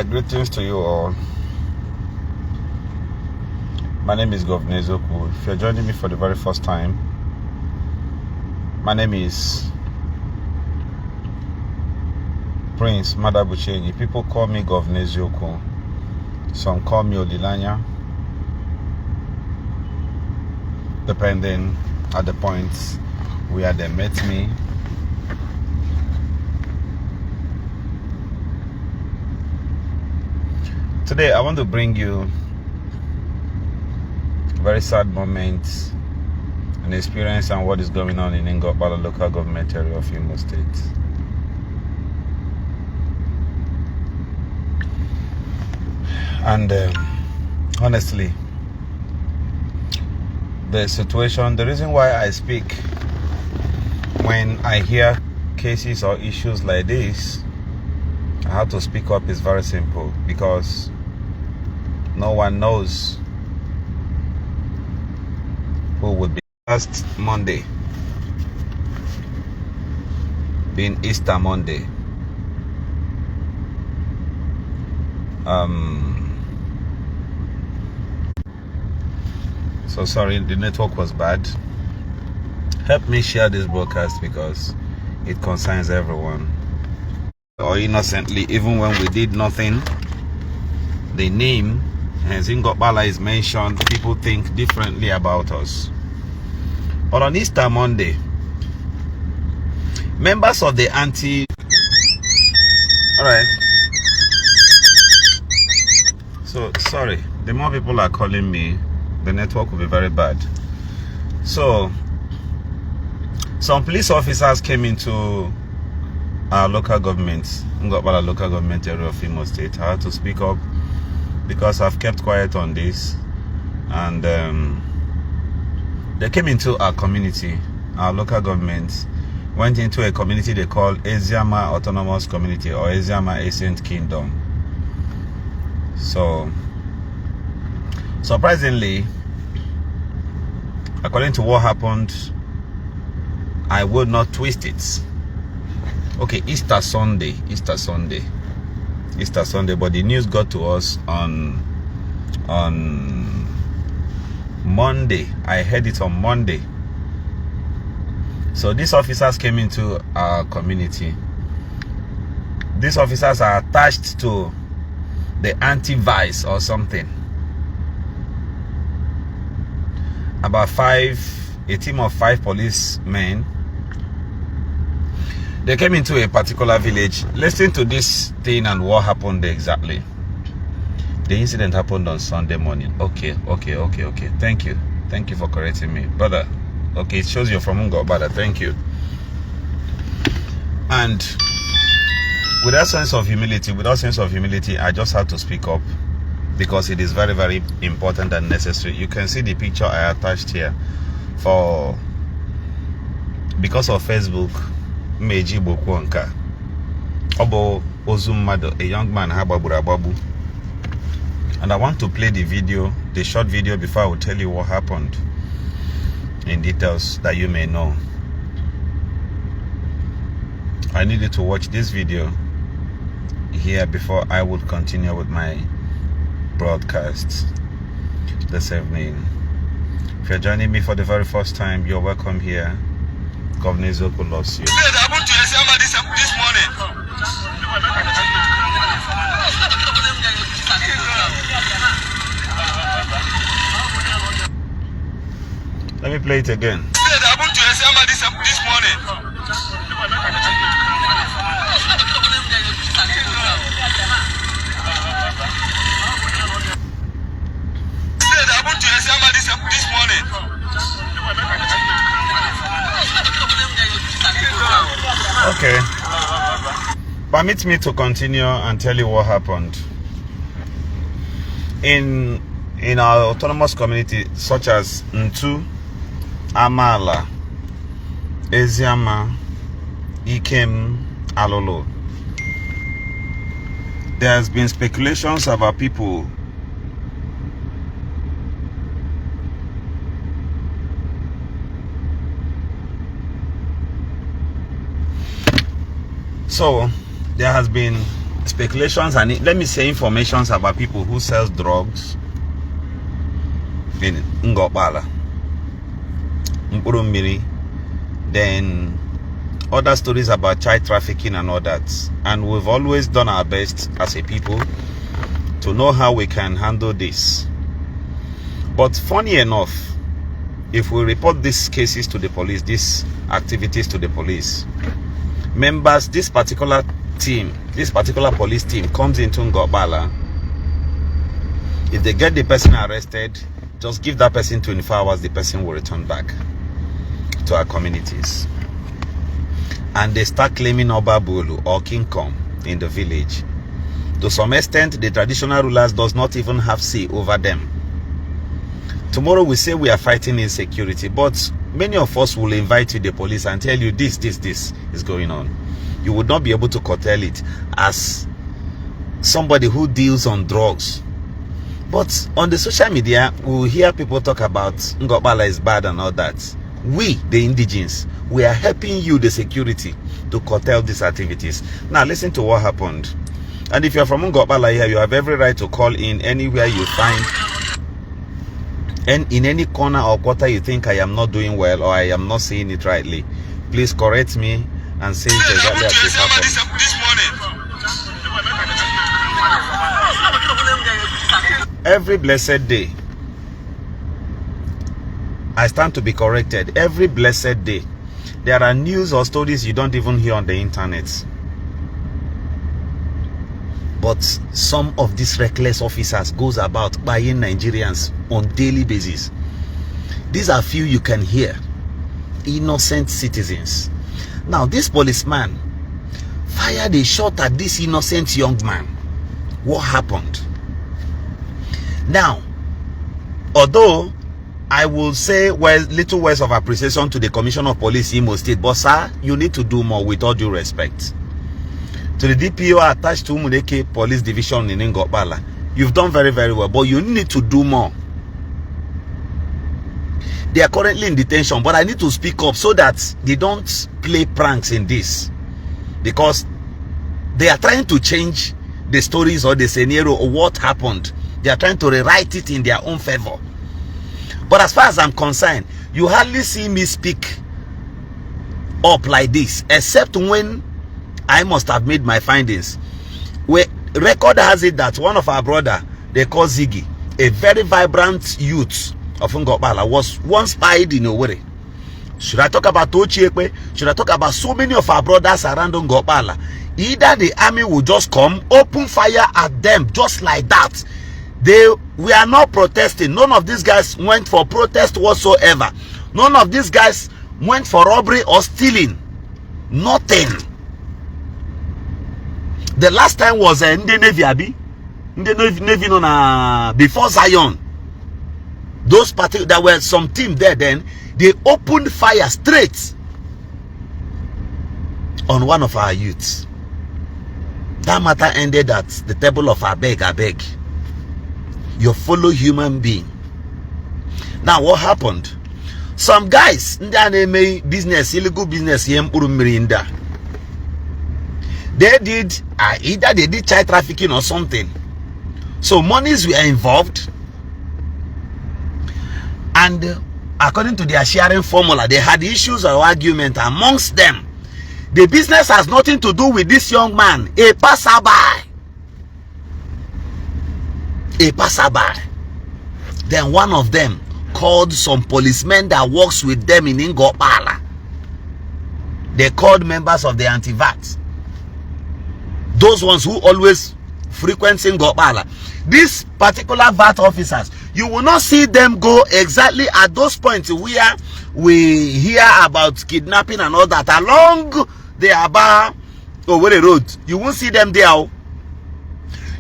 Alright, greetings to you all. My name is Governor Zoku. If you're joining me for the very first time, my name is Prince Madabuchenyi. People call me Governor Zoku. Some call me Olilanya, depending at the points where they met me. Today I want to bring you a very sad moment, an experience and what is going on in Ngor Okpala local government area of Imo State. And honestly, the reason why I speak when I hear cases or issues like this, I have to speak up is very simple, because no one knows who would be. Last Monday, being Easter Monday, so sorry, the network was bad. Help me share this broadcast because it concerns everyone. Or innocently, even when we did nothing, the name Ngor Okpala is mentioned, people think differently about us. But on Easter Monday, members of the alright, so sorry, the more people are calling me, the network will be very bad. So some police officers came into our local government, Ngor Okpala local government area of Imo State. I had to speak up because I've kept quiet on this. And they came into our community, our local government, went into a community they call Eziama Autonomous Community or Eziama Ancient Kingdom. So, surprisingly, according to what happened, I would not twist it. Okay, Easter Sunday, but the news got to us on Monday. I heard it on Monday. So these officers came into our community. These officers are attached to the anti-vice or something. About a team of 5 policemen. They came into a particular village. Listen to this thing and what happened exactly. The incident happened on Sunday morning. Okay. Thank you for correcting me, brother. Okay, it shows you're from Ngor Okpala. Thank you. And with that sense of humility, I just had to speak up because it is very, very important and necessary. You can see the picture I attached here. Because of Facebook, Meji Bokwanka Obo Ozumado, a young man Hababurababu. And I want to play the short video, before I will tell you what happened in details that you may know. I needed to watch this video here before I would continue with my broadcast this evening. If you're joining me for the very first time, you're welcome here. Governor Zoku loves you. This morning. Let me play it again. This morning. This morning. Okay. Permit me to continue and tell you what happened. In our autonomous community, such as Ntu, Amala, Eziama, Ikem, Alolo, there has been speculations about people so there has been speculations and let me say informations about people who sell drugs in Ngor Okpala, then other stories about child trafficking and all that. And we've always done our best as a people to know how we can handle this. But funny enough, if we report these cases to the police, these activities to the police, members, this particular police team comes into Ngor Okpala. If they get the person arrested, just give that person 24 hours, the person will return back to our communities. And they start claiming Obabulu or King Kong in the village. To some extent, the traditional rulers does not even have say over them. Tomorrow we say we are fighting insecurity, but many of us will invite you the police and tell you this is going on. You would not be able to curtail it as somebody who deals on drugs. But on the social media, we will hear people talk about Ngor Okpala is bad and all that. We, the indigenes, we are helping you, the security, to curtail these activities. Now listen to what happened. And if you're from Ngor Okpala here, you have every right to call in anywhere you find, and in any corner or quarter you think I am not doing well or I am not saying it rightly. Please correct me and say it exactly as it happened. Every blessed day, I stand to be corrected. Every blessed day, there are news or stories you don't even hear on the internet. But some of these reckless officers goes about buying Nigerians on daily basis. These are few you can hear. Innocent citizens. Now this policeman fired a shot at this innocent young man. What happened? Now, although I will say little words of appreciation to the Commissioner of Police Imo State, but sir, you need to do more with all due respect. To the DPO attached to Umudeke Police Division in Ngor Okpala, you've done very, very well, but you need to do more. They are currently in detention, but I need to speak up so that they don't play pranks in this, because they are trying to change the stories or the scenario or what happened. They are trying to rewrite it in their own favor. But as far as I'm concerned, you hardly see me speak up like this, except when I must have made my findings. Where record has it that one of our brother, they call Ziggy, a very vibrant youth of Ngor Okpala, was once spied in Owerri. Should I talk about Tochiekwe? Should I talk about so many of our brothers around Ngor Okpala? Either the army will just come, open fire at them just like that. We are not protesting. None of these guys went for protest whatsoever. None of these guys went for robbery or stealing. Nothing. The last time was in the Navy, Abi. In the Navy, before Zion. Those particular, there were some team there then. They opened fire straight on one of our youths. That matter ended at the table of abeg. Your fellow human being. Now what happened? Some guys business, illegal business here. They did either they did child trafficking or something. So monies were involved, and according to their sharing formula, they had issues or argument amongst them. The business has nothing to do with this young man, a passerby. A passerby. Then one of them called some policemen that works with them in Ngor Okpala. They called members of the anti-VAT. Those ones who always frequent Ngor Okpala. These particular VAT officers, you will not see them go exactly at those points where we hear about kidnapping and all that along the Aba Owerri road. You won't see them there.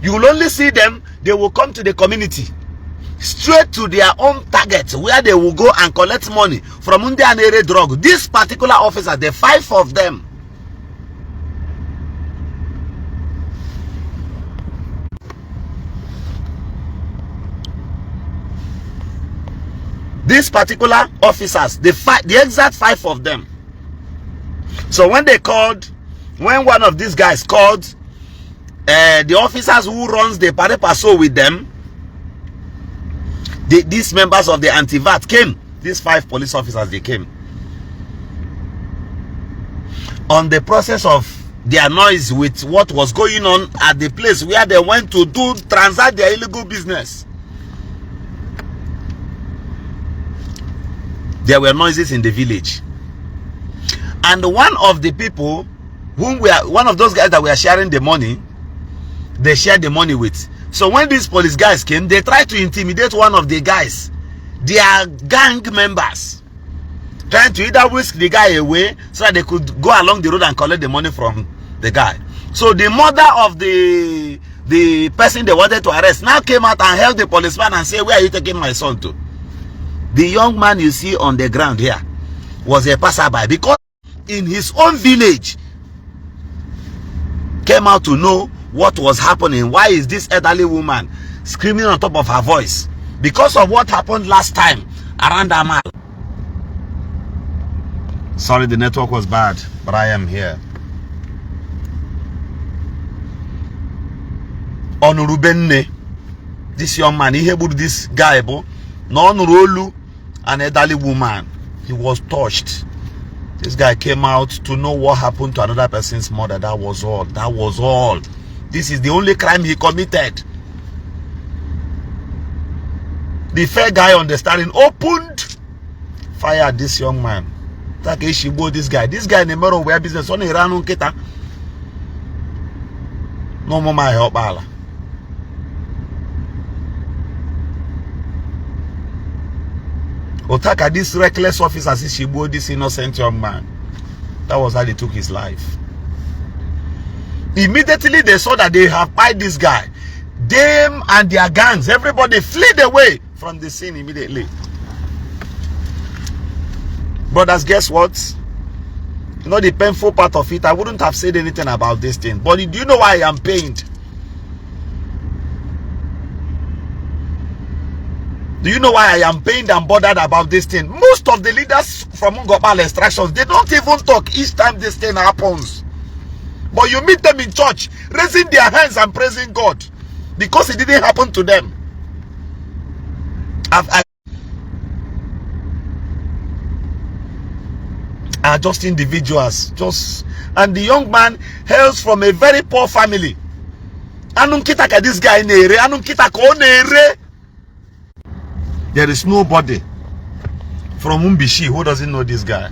You will only see them. They will come to the community, straight to their own target, where they will go and collect money from Unde and Ere drug. This particular officer, the 5 of them, these particular officers, the exact 5 of them. So when they called, when one of these guys called the officers who runs the pari passu with them, these members of the anti-VAT came. These 5 police officers, they came. On the process of their noise with what was going on at the place where they went to transact their illegal business, there were noises in the village. And one of the people one of those guys that were sharing the money, they shared the money with. So when these police guys came, they tried to intimidate one of the guys, their gang members, trying to either whisk the guy away so that they could go along the road and collect the money from the guy. So the mother of the person they wanted to arrest now came out and held the policeman and said, "Where are you taking my son to?" The young man you see on the ground here was a passerby, because in his own village came out to know what was happening. Why is this elderly woman screaming on top of her voice? Because of what happened last time around Amal. Sorry, the network was bad, but I am here. Onurubenne, this young man, he helped this guy, no Onurolu, an elderly woman. He was touched. This guy came out to know what happened to another person's mother. That was all. That was all. This is the only crime he committed. The fair guy on the steering opened fire at this young man. This guy in the middle of where business on Iran kita. No more my help Ala. Otaka, this reckless officer, this innocent young man. That was how they took his life. Immediately they saw that they have pied this guy. Them and their gangs, everybody fled away from the scene immediately. Brothers, guess what? You know the painful part of it, I wouldn't have said anything about this thing. But do you know why I am pained? Do you know why I am pained and bothered about this thing? Most of the leaders from Ngor Okpala extractions, they don't even talk each time this thing happens. But you meet them in church, raising their hands and praising God, because it didn't happen to them. Are just individuals, and the young man hails from a very poor family. Anum kitaka this guy nere, anum kitaka nere. There is nobody from Umbishi who doesn't know this guy.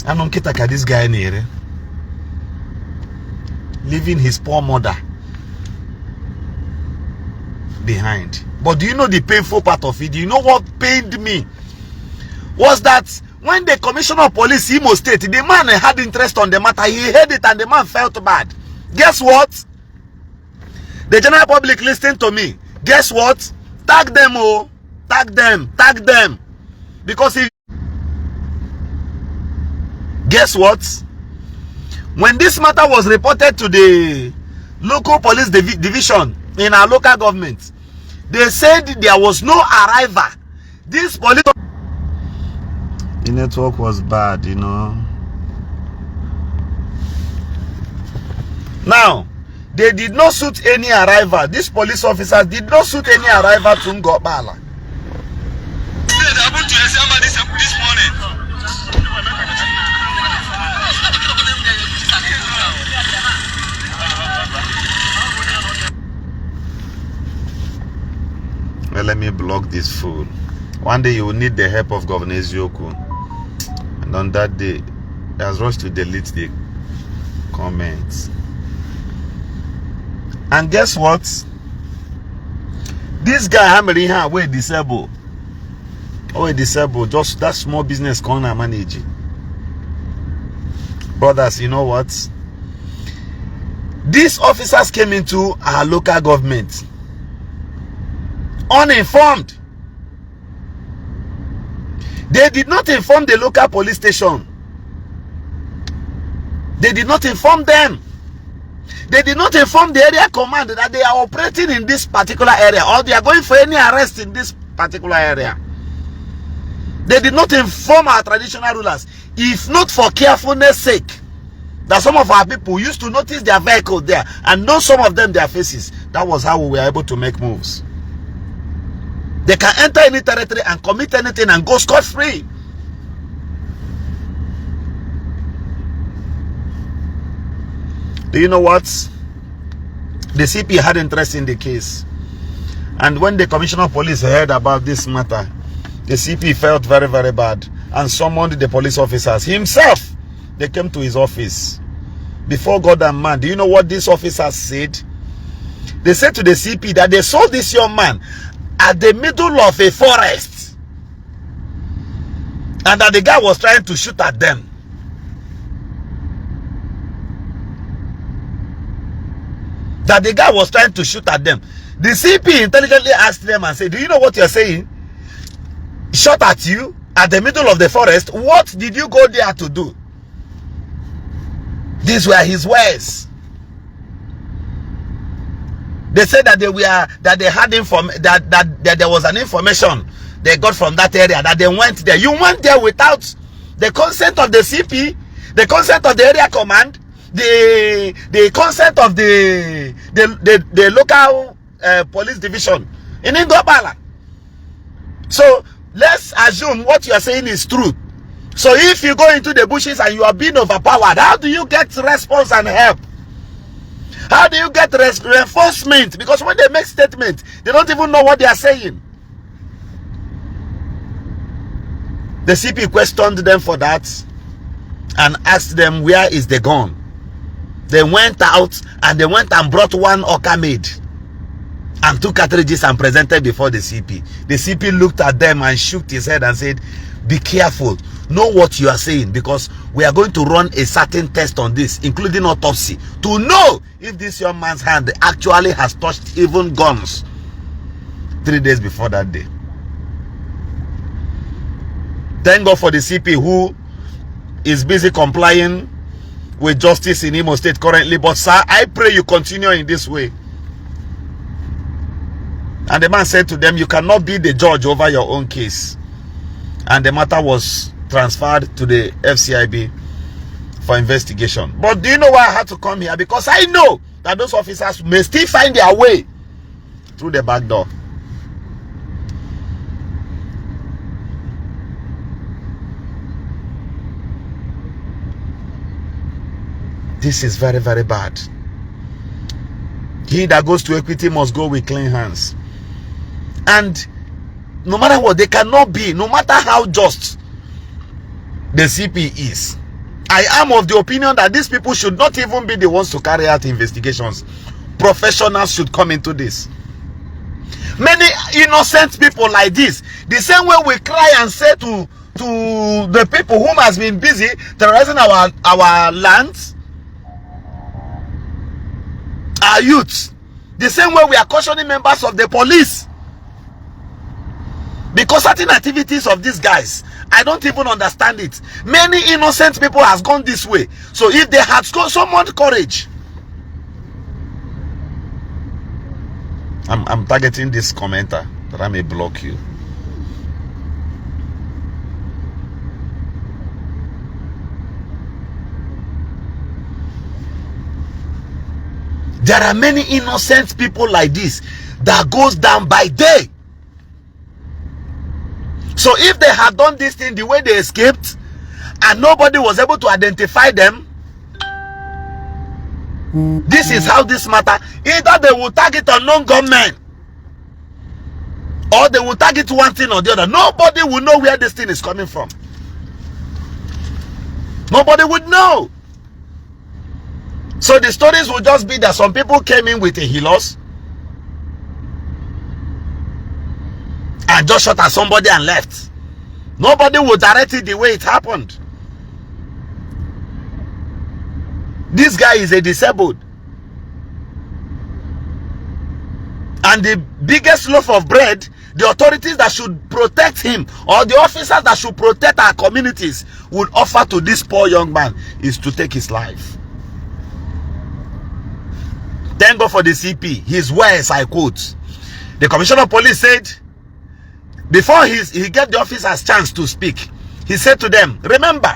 Anum kitaka this guy nere, leaving his poor mother behind. But do you know the painful part of it? Do you know what pained me? Was that when the commissioner of police Imo State, the man had interest on the matter, he heard it and the man felt bad. Guess what? The general public listened to me. Guess what? Tag them, oh, tag them. Because if, guess what? When this matter was reported to the local police division in our local government, they said there was no arrival. This police, the network was bad, you know. Now, they did not suit any arrival. These police officers did not suit any arrival to Ngor Okpala. This morning. Well, let me block this fool. One day you will need the help of Governor Ezioku. And on that day, he has rushed to delete the comments. And guess what? This guy hammering her way disabled. Oh, disabled. Just that small business corner managing. Brothers, you know what? These officers came into our local government uninformed. They did not inform the local police station. They did not inform them. They did not inform the area command that they are operating in this particular area, or they are going for any arrest in this particular area. They did not inform our traditional rulers. If not for carefulness sake, That some of our people used to notice their vehicle there and know some of them their faces. That was how we were able to make moves. They can enter any territory and commit anything and go scot-free. Do you know what? The CP had interest in the case. And when the Commissioner of Police heard about this matter, the CP felt very, very bad and summoned the police officers himself. They came to his office. Before God and man, do you know what these officers said? They said to the CP that they saw this young man at the middle of a forest and that the guy was trying to shoot at them. That the guy was trying to shoot at them. The CP intelligently asked them and said, do you know what you're saying? Shot at you at the middle of the forest. What did you go there to do? These were his words. They said that they had that there was an information they got from that area, that they went there. You went there without the consent of the CP, the consent of the area command, the consent of the local police division in Ngor Okpala. So let's assume what you are saying is true. So if you go into the bushes and you are being overpowered, how do you get response and help? How do you get reinforcement? Because when they make statements, they don't even know what they are saying. The CP questioned them for that and asked them, where is the gun? They went out and they went and brought one Oka made and 2 cartridges and presented before the CP. The CP looked at them and shook his head and said, be careful. Know what you are saying, because we are going to run a certain test on this, including autopsy, to know if this young man's hand actually has touched even guns 3 days before that day. Thank God for the CP who is busy complying with justice in Imo State currently. But sir, I pray you continue in this way. And the man said to them, you cannot be the judge over your own case. And the matter was transferred to the FCIB for investigation. But do you know why I had to come here? Because I know that those officers may still find their way through the back door. This is very, very bad. He that goes to equity must go with clean hands. And no matter what, they cannot be, no matter how just the CP is. I am of the opinion that these people should not even be the ones to carry out investigations. Professionals should come into this. Many innocent people like this, the same way we cry and say to the people whom has been busy terrorizing our lands, our youths, the same way we are cautioning members of the police. Because certain activities of these guys, I don't even understand it. Many innocent people has gone this way. So if they had summoned courage. I'm targeting this commenter that I may block you. There are many innocent people like this that goes down by day. So if they had done this thing the way they escaped and nobody was able to identify them, this is how this matter, either they will target unknown gunmen or they will target one thing or the other. Nobody will know where this thing is coming from. Nobody would know. So the stories will just be that some people came in with a helos and just shot at somebody and left. Nobody will direct it the way it happened. This guy is a disabled. And the biggest loaf of bread, the authorities that should protect him or the officers that should protect our communities would offer to this poor young man is to take his life. Thank God for the CP. His words, I quote. The Commissioner of Police said, before he gave the officers chance to speak, he said to them, remember,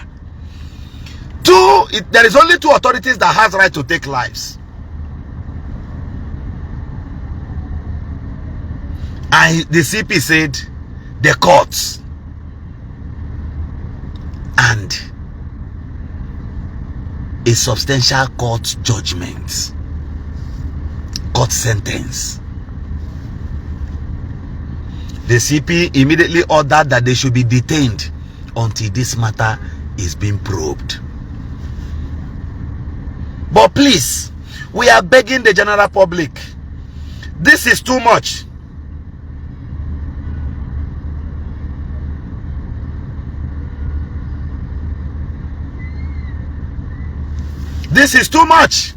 There is only 2 authorities that has right to take lives. And the CP said the courts and a substantial court judgment, court sentence. The CP immediately ordered that they should be detained until this matter is being probed. But please, we are begging the general public. This is too much. This is too much.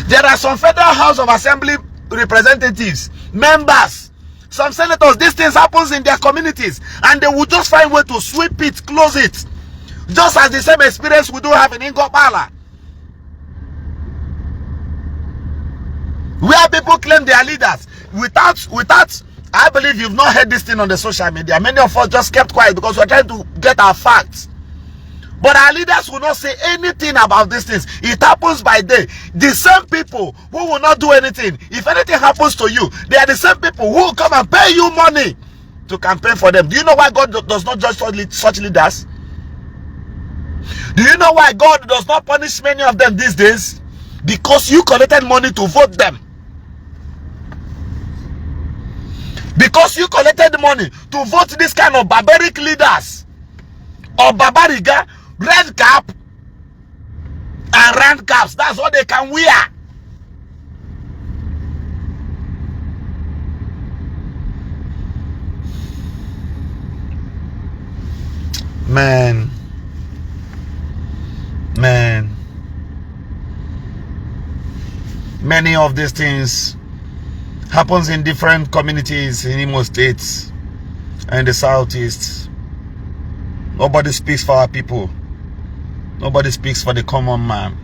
There are some Federal House of Assembly representatives, members, some senators. These things happens in their communities, and they will just find way to sweep it, close it. Just as the same experience we do have in Ngor Okpala, where people claim they are leaders without. I believe you've not heard this thing on the social media. Many of us just kept quiet because we're trying to get our facts. But our leaders will not say anything about these things. It happens by day. The same people who will not do anything, if anything happens to you, they are the same people who will come and pay you money to campaign for them. Do you know why God does not judge such leaders? Do you know why God does not punish many of them these days? Because you collected money to vote them. Because you collected money to vote this kind of barbaric leaders, or barbariga, red cap and round caps. That's what they can wear. Man, many of these things happens in different communities in Imo States and the Southeast. Nobody speaks for our people. Nobody speaks for the common man.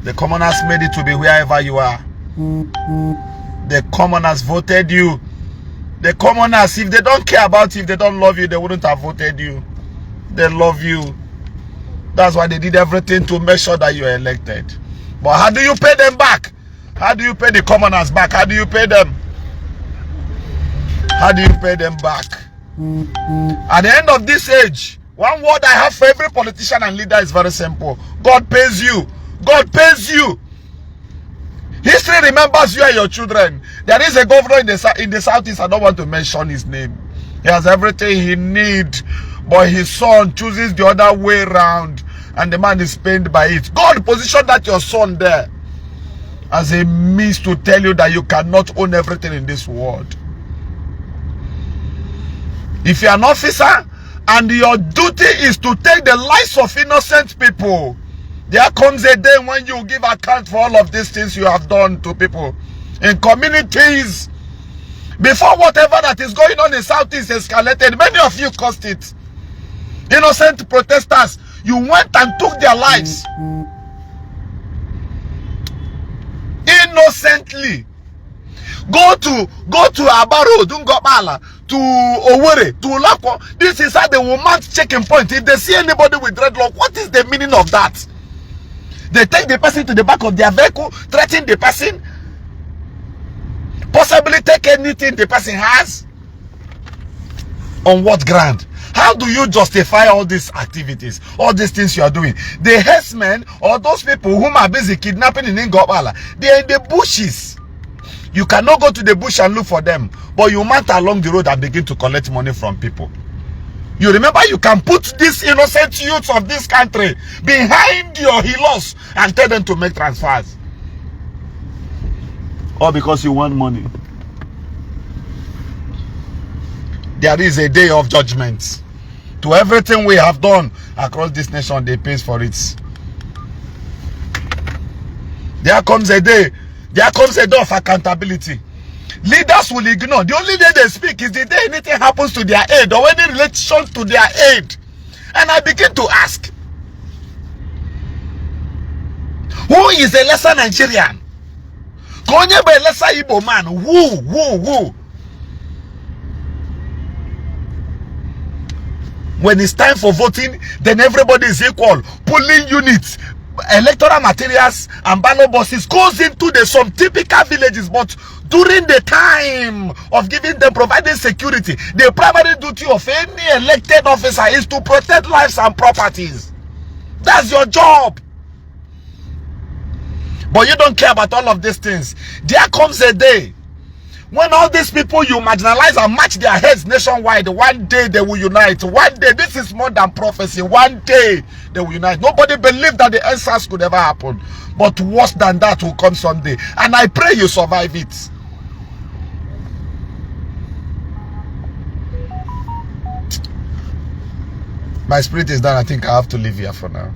The commoners made it to be wherever you are. The commoners voted you. The commoners, if they don't care about you, if they don't love you, they wouldn't have voted you. They love you. That's why they did everything to make sure that you are elected. But how do you pay them back? How do you pay the commoners back? How do you pay them? How do you pay them back? At the end of this age, one word I have for every politician and leader is very simple. God pays you. God pays you. History remembers you and your children. There is a governor in the Southeast. I don't want to mention his name. He has everything he needs, but his son chooses the other way around, and the man is pained by it. God positioned that your son there as a means to tell you that you cannot own everything in this world. If you are an officer and your duty is to take the lives of innocent people, there comes a day when you give account for all of these things you have done to people in communities. Before whatever that is going on in Southeast escalated, many of you caused it. Innocent protesters, you went and took their lives innocently. Go to Abaro, Ngor Okpala, to Owerri, to Lapo. This is how they will mark checking point. If they see anybody with dreadlock, what is the meaning of that? They take the person to the back of their vehicle, threaten the person, possibly take anything the person has. On what ground? How do you justify all these activities, all these things you are doing? The herdsmen or those people whom are busy kidnapping in Ngor Okpala, they are in the bushes. You cannot go to the bush and look for them, but you mount along the road and begin to collect money from people. You remember, you can put these innocent youths of this country behind your heels and tell them to make transfers. All because you want money. There is a day of judgment. To everything we have done across this nation, they pay for it. There comes a day of accountability. Leaders will ignore. The only day they speak is the day anything happens to their aid or any relation to their aid. And I begin to ask, who is a lesser Nigerian? Konye be lesser Igbo man? Who? When it's time for voting, then everybody is equal. Polling units, electoral materials, and ballot boxes goes into some typical villages. But during the time of giving them, providing security, the primary duty of any elected officer is to protect lives and properties. That's your job. But you don't care about all of these things. There comes a day when all these people you marginalize and match their heads nationwide, one day they will unite. One day, this is more than prophecy. One day they will unite. Nobody believed that the answers could ever happen. But worse than that will come someday. And I pray you survive it. My spirit is done. I think I have to leave here for now.